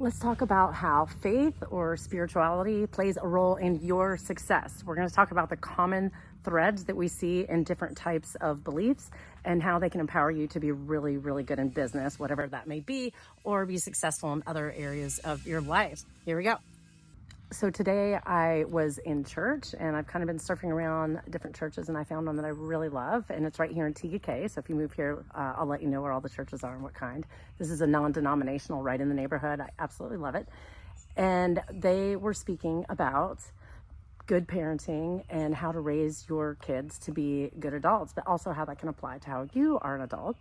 Let's talk about how faith or spirituality plays a role in your success. We're going to talk about the common threads that we see in different types of beliefs and how they can empower you to be really, really good in business, whatever that may be, or be successful in other areas of your life. Here we go. So today I was in church and I've kind of been surfing around different churches and I found one that I really love, and it's right here in Tega Cay. So if you move here, I'll let you know where all the churches are and what kind. This is a non-denominational right in the neighborhood. I absolutely love it. And they were speaking about good parenting and how to raise your kids to be good adults, but also how that can apply to how you are an adult.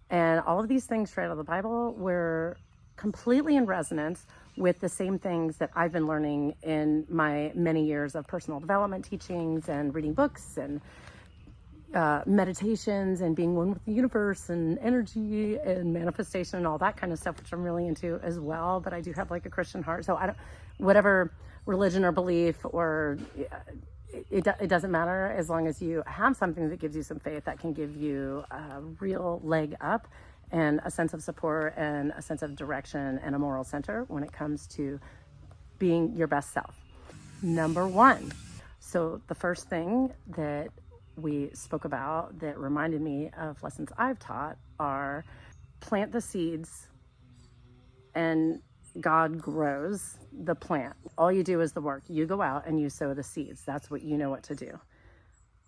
And all of these things straight out of the Bible were completely in resonance with the same things that I've been learning in my many years of personal development teachings and reading books and meditations and being one with the universe and energy and manifestation and all that kind of stuff, which I'm really into as well. But I do have like a Christian heart. So whatever religion or belief or it doesn't matter, as long as you have something that gives you some faith that can give you a real leg up and a sense of support and a sense of direction and a moral center when it comes to being your best self. Number one. So the first thing that we spoke about that reminded me of lessons I've taught are plant the seeds and God grows the plant. All you do is the work. You go out and you sow the seeds. That's what you know what to do.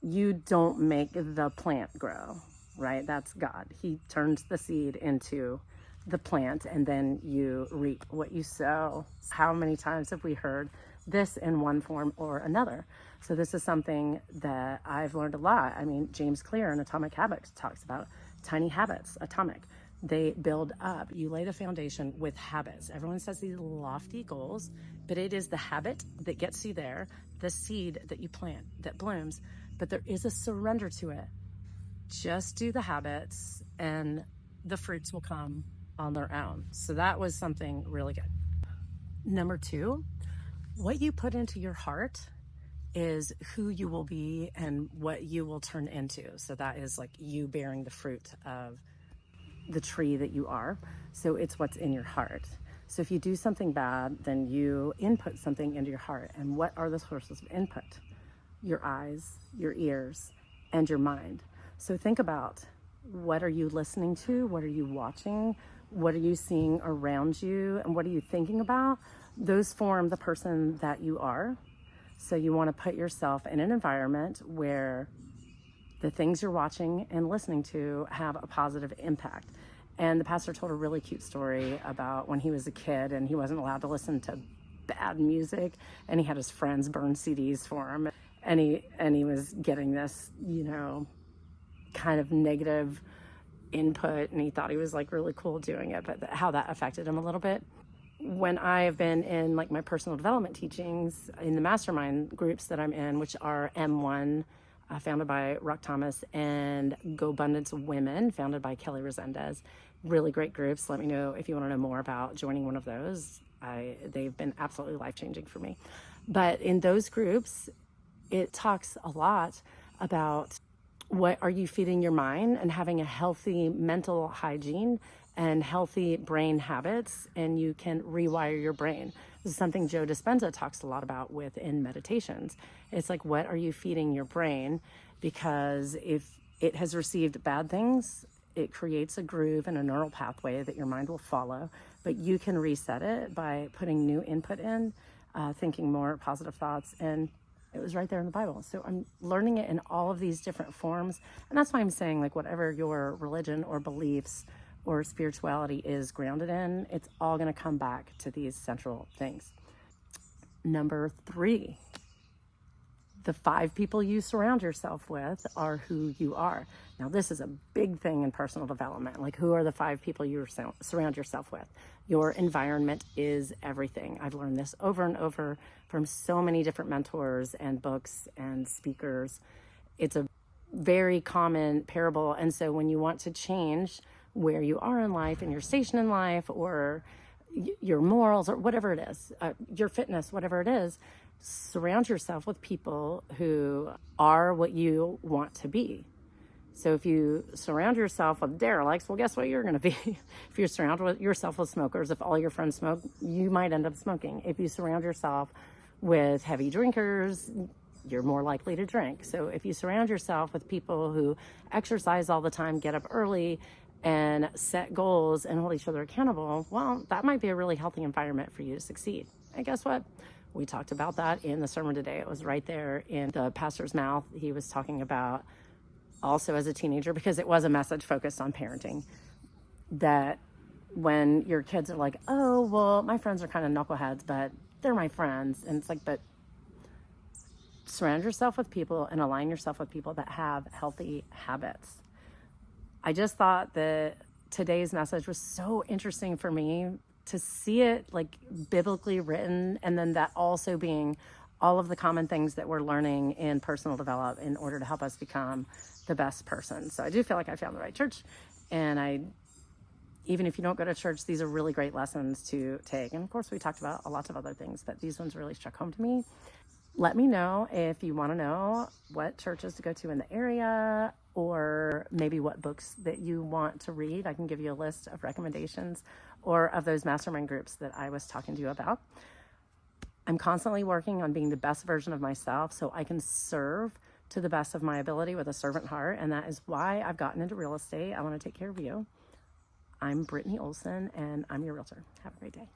You don't make the plant grow, right? That's God. He turns the seed into the plant and then you reap what you sow. How many times have we heard this in one form or another? So this is something that I've learned a lot. I mean, James Clear in Atomic Habits talks about tiny habits, atomic. They build up. You lay the foundation with habits. Everyone says these lofty goals, but it is the habit that gets you there, the seed that you plant that blooms, but there is a surrender to it. Just do the habits and the fruits will come on their own. So that was something really good. Number two, what you put into your heart is who you will be and what you will turn into. So that is like you bearing the fruit of the tree that you are. So it's what's in your heart. So if you do something bad, then you input something into your heart. And what are the sources of input? Your eyes, your ears, and your mind. So think about, what are you listening to? What are you watching? What are you seeing around you? And what are you thinking about? Those form the person that you are. So you want to put yourself in an environment where the things you're watching and listening to have a positive impact. And the pastor told a really cute story about when he was a kid and he wasn't allowed to listen to bad music, and he had his friends burn CDs for him. And he was getting this, kind of negative input, and he thought he was like really cool doing it, but how that affected him a little bit. When I have been in like my personal development teachings in the mastermind groups that I'm in, which are M1, founded by Rock Thomas, and Go Abundance Women, founded by Kelly Resendez. Really great groups. Let me know if you want to know more about joining one of those. They've been absolutely life-changing for me. But in those groups, it talks a lot about what are you feeding your mind and having a healthy mental hygiene and healthy brain habits, and you can rewire your brain. This is something Joe Dispenza talks a lot about within meditations. It's like, what are you feeding your brain? Because if it has received bad things, it creates a groove and a neural pathway that your mind will follow, but you can reset it by putting new input in, thinking more positive thoughts, and it was right there in the Bible. So I'm learning it in all of these different forms, and that's why I'm saying, like, whatever your religion or beliefs or spirituality is grounded in, it's all going to come back to these central things. Number three, the 5 people you surround yourself with are who you are. Now, this is a big thing in personal development. Like, who are the 5 people you surround yourself with? Your environment is everything. I've learned this over and over from so many different mentors and books and speakers. It's a very common parable. And so when you want to change where you are in life and your station in life, or your morals, or whatever it is, your fitness, whatever it is, surround yourself with people who are what you want to be. So if you surround yourself with derelicts, well, guess what you're going to be? If you surround yourself with smokers, if all your friends smoke, you might end up smoking. If you surround yourself with heavy drinkers, you're more likely to drink. So if you surround yourself with people who exercise all the time, get up early, and set goals and hold each other accountable, well, that might be a really healthy environment for you to succeed. And guess what? We talked about that in the sermon today. It was right there in the pastor's mouth. He was talking about also as a teenager, because it was a message focused on parenting, that when your kids are like, oh, well, my friends are kind of knuckleheads, but they're my friends. And it's like, but surround yourself with people and align yourself with people that have healthy habits. I just thought that today's message was so interesting for me to see it like biblically written, and then that also being all of the common things that we're learning in personal development in order to help us become the best person. So I do feel like I found the right church, and even if you don't go to church, these are really great lessons to take. And of course, we talked about a lot of other things, but these ones really struck home to me. Let me know if you want to know what churches to go to in the area, or maybe what books that you want to read. I can give you a list of recommendations, or of those mastermind groups that I was talking to you about. I'm constantly working on being the best version of myself so I can serve to the best of my ability with a servant heart. And that is why I've gotten into real estate. I want to take care of you. I'm Brittany Olson, and I'm your realtor. Have a great day.